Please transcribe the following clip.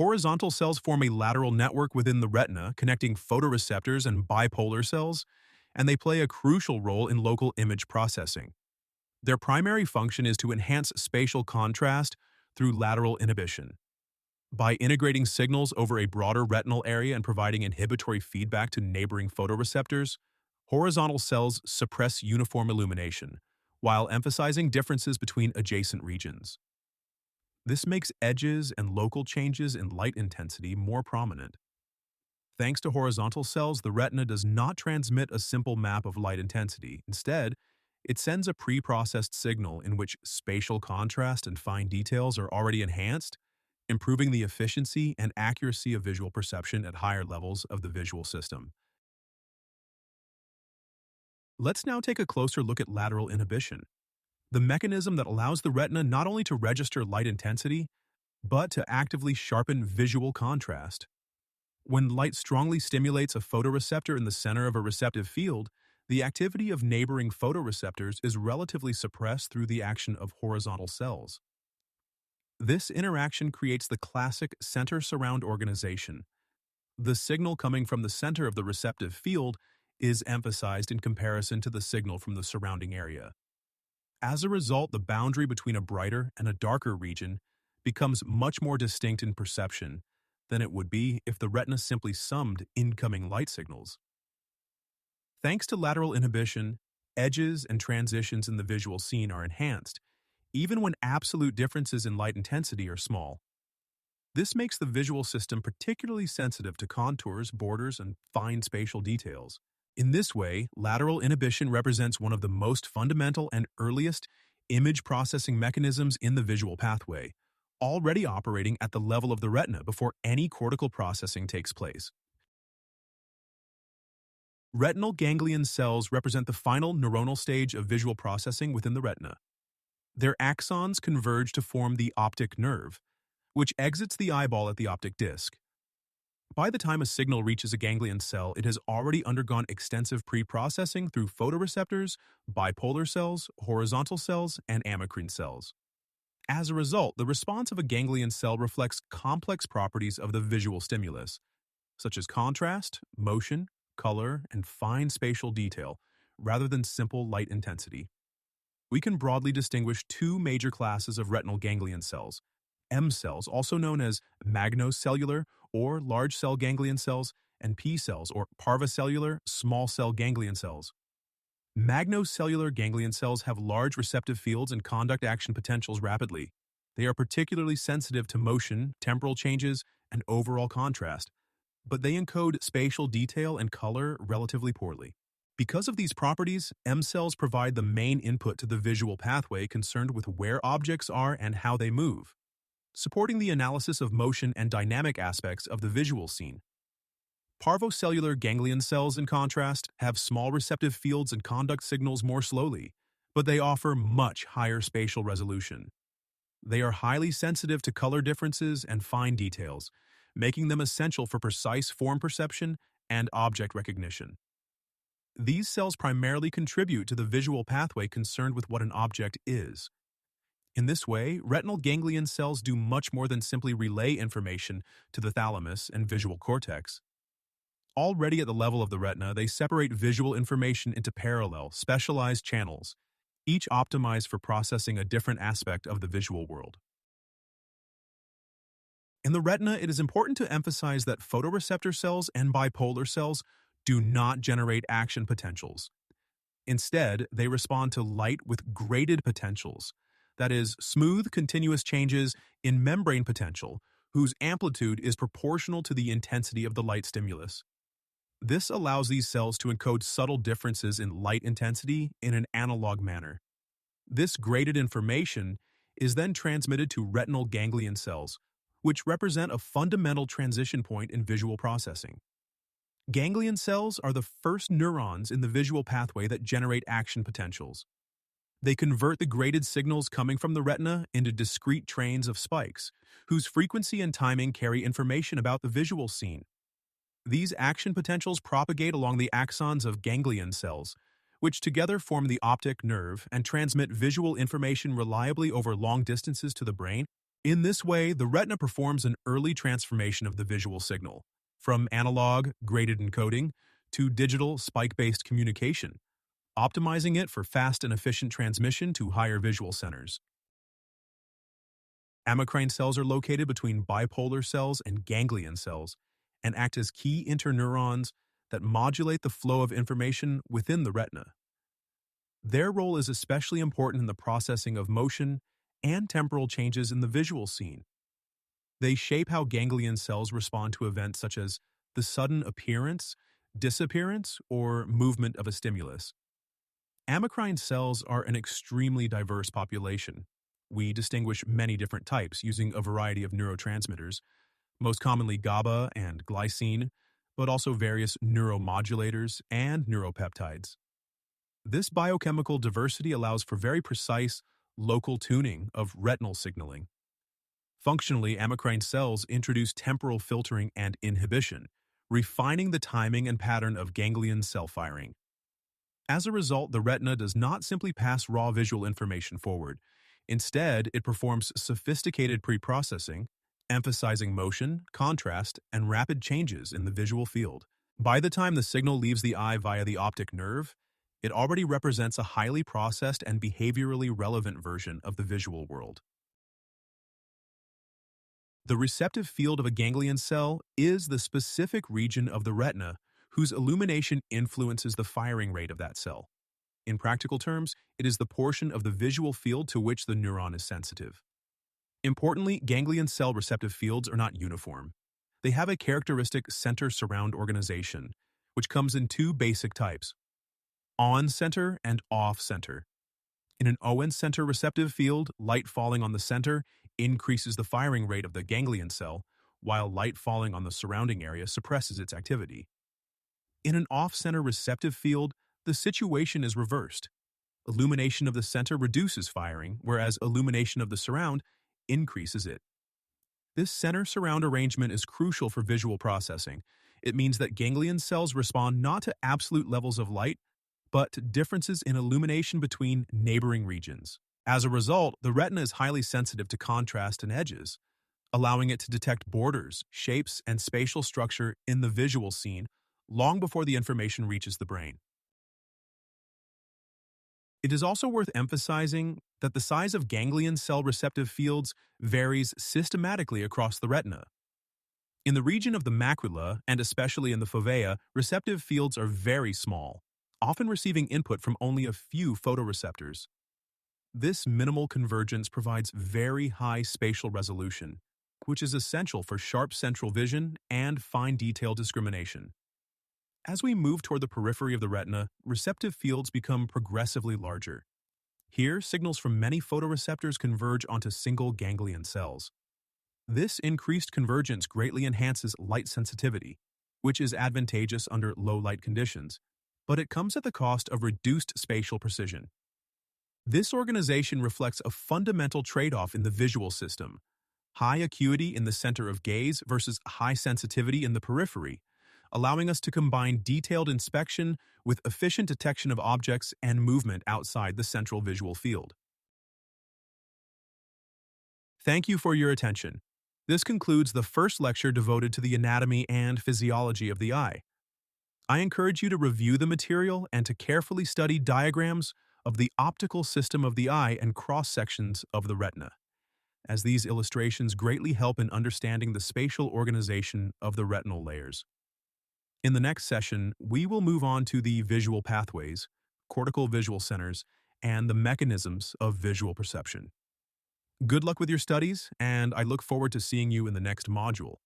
Horizontal cells form a lateral network within the retina connecting photoreceptors and bipolar cells, and they play a crucial role in local image processing. Their primary function is to enhance spatial contrast through lateral inhibition. By integrating signals over a broader retinal area and providing inhibitory feedback to neighboring photoreceptors, horizontal cells suppress uniform illumination, while emphasizing differences between adjacent regions. This makes edges and local changes in light intensity more prominent. Thanks to horizontal cells, the retina does not transmit a simple map of light intensity. Instead, it sends a pre-processed signal in which spatial contrast and fine details are already enhanced, improving the efficiency and accuracy of visual perception at higher levels of the visual system. Let's now take a closer look at lateral inhibition, the mechanism that allows the retina not only to register light intensity, but to actively sharpen visual contrast. When light strongly stimulates a photoreceptor in the center of a receptive field, the activity of neighboring photoreceptors is relatively suppressed through the action of horizontal cells. This interaction creates the classic center-surround organization. The signal coming from the center of the receptive field is emphasized in comparison to the signal from the surrounding area. As a result, the boundary between a brighter and a darker region becomes much more distinct in perception than it would be if the retina simply summed incoming light signals. Thanks to lateral inhibition, edges and transitions in the visual scene are enhanced, even when absolute differences in light intensity are small. This makes the visual system particularly sensitive to contours, borders, and fine spatial details. In this way, lateral inhibition represents one of the most fundamental and earliest image processing mechanisms in the visual pathway, already operating at the level of the retina before any cortical processing takes place. Retinal ganglion cells represent the final neuronal stage of visual processing within the retina. Their axons converge to form the optic nerve, which exits the eyeball at the optic disc. By the time a signal reaches a ganglion cell, it has already undergone extensive pre-processing through photoreceptors, bipolar cells, horizontal cells, and amacrine cells. As a result, the response of a ganglion cell reflects complex properties of the visual stimulus, such as contrast, motion, color, and fine spatial detail, rather than simple light intensity. We can broadly distinguish two major classes of retinal ganglion cells: M cells, also known as magnocellular or large cell ganglion cells, and P cells, or parvocellular small cell ganglion cells. Magnocellular ganglion cells have large receptive fields and conduct action potentials rapidly. They are particularly sensitive to motion, temporal changes, and overall contrast, but they encode spatial detail and color relatively poorly. Because of these properties, M cells provide the main input to the visual pathway concerned with where objects are and how they move, supporting the analysis of motion and dynamic aspects of the visual scene. Parvocellular ganglion cells, in contrast, have small receptive fields and conduct signals more slowly, but they offer much higher spatial resolution. They are highly sensitive to color differences and fine details, making them essential for precise form perception and object recognition. These cells primarily contribute to the visual pathway concerned with what an object is. In this way, retinal ganglion cells do much more than simply relay information to the thalamus and visual cortex. Already at the level of the retina, they separate visual information into parallel, specialized channels, each optimized for processing a different aspect of the visual world. In the retina, it is important to emphasize that photoreceptor cells and bipolar cells do not generate action potentials. Instead, they respond to light with graded potentials, that is, smooth, continuous changes in membrane potential, whose amplitude is proportional to the intensity of the light stimulus. This allows these cells to encode subtle differences in light intensity in an analog manner. This graded information is then transmitted to retinal ganglion cells, which represent a fundamental transition point in visual processing. Ganglion cells are the first neurons in the visual pathway that generate action potentials. They convert the graded signals coming from the retina into discrete trains of spikes, whose frequency and timing carry information about the visual scene. These action potentials propagate along the axons of ganglion cells, which together form the optic nerve and transmit visual information reliably over long distances to the brain In this way, the retina performs an early transformation of the visual signal, from analog, graded encoding, to digital, spike-based communication, optimizing it for fast and efficient transmission to higher visual centers. Amacrine cells are located between bipolar cells and ganglion cells and act as key interneurons that modulate the flow of information within the retina. Their role is especially important in the processing of motion and temporal changes in the visual scene. They shape how ganglion cells respond to events such as the sudden appearance, disappearance, or movement of a stimulus. Amacrine cells are an extremely diverse population. We distinguish many different types using a variety of neurotransmitters, most commonly GABA and glycine, but also various neuromodulators and neuropeptides. This biochemical diversity allows for very precise, local tuning of retinal signaling. Functionally, amacrine cells introduce temporal filtering and inhibition, refining the timing and pattern of ganglion cell firing. As a result, the retina does not simply pass raw visual information forward. Instead, it performs sophisticated preprocessing, emphasizing motion, contrast, and rapid changes in the visual field. By the time the signal leaves the eye via the optic nerve, it already represents a highly processed and behaviorally relevant version of the visual world. The receptive field of a ganglion cell is the specific region of the retina whose illumination influences the firing rate of that cell. In practical terms, it is the portion of the visual field to which the neuron is sensitive. Importantly, ganglion cell receptive fields are not uniform. They have a characteristic center-surround organization, which comes in two basic types: on-center and off-center. In an ON-center receptive field, light falling on the center increases the firing rate of the ganglion cell, while light falling on the surrounding area suppresses its activity. In an off-center receptive field, the situation is reversed. Illumination of the center reduces firing, whereas illumination of the surround increases it. This center-surround arrangement is crucial for visual processing. It means that ganglion cells respond not to absolute levels of light, but to differences in illumination between neighboring regions. As a result, the retina is highly sensitive to contrast and edges, allowing it to detect borders, shapes, and spatial structure in the visual scene long before the information reaches the brain. It is also worth emphasizing that the size of ganglion cell receptive fields varies systematically across the retina. In the region of the macula, and especially in the fovea, receptive fields are very small, often receiving input from only a few photoreceptors. This minimal convergence provides very high spatial resolution, which is essential for sharp central vision and fine detail discrimination. As we move toward the periphery of the retina, receptive fields become progressively larger. Here, signals from many photoreceptors converge onto single ganglion cells. This increased convergence greatly enhances light sensitivity, which is advantageous under low light conditions, but it comes at the cost of reduced spatial precision. This organization reflects a fundamental trade-off in the visual system: high acuity in the center of gaze versus high sensitivity in the periphery, allowing us to combine detailed inspection with efficient detection of objects and movement outside the central visual field. Thank you for your attention. This concludes the first lecture devoted to the anatomy and physiology of the eye. I encourage you to review the material and to carefully study diagrams of the optical system of the eye and cross-sections of the retina, as these illustrations greatly help in understanding the spatial organization of the retinal layers. In the next session, we will move on to the visual pathways, cortical visual centers, and the mechanisms of visual perception. Good luck with your studies, and I look forward to seeing you in the next module.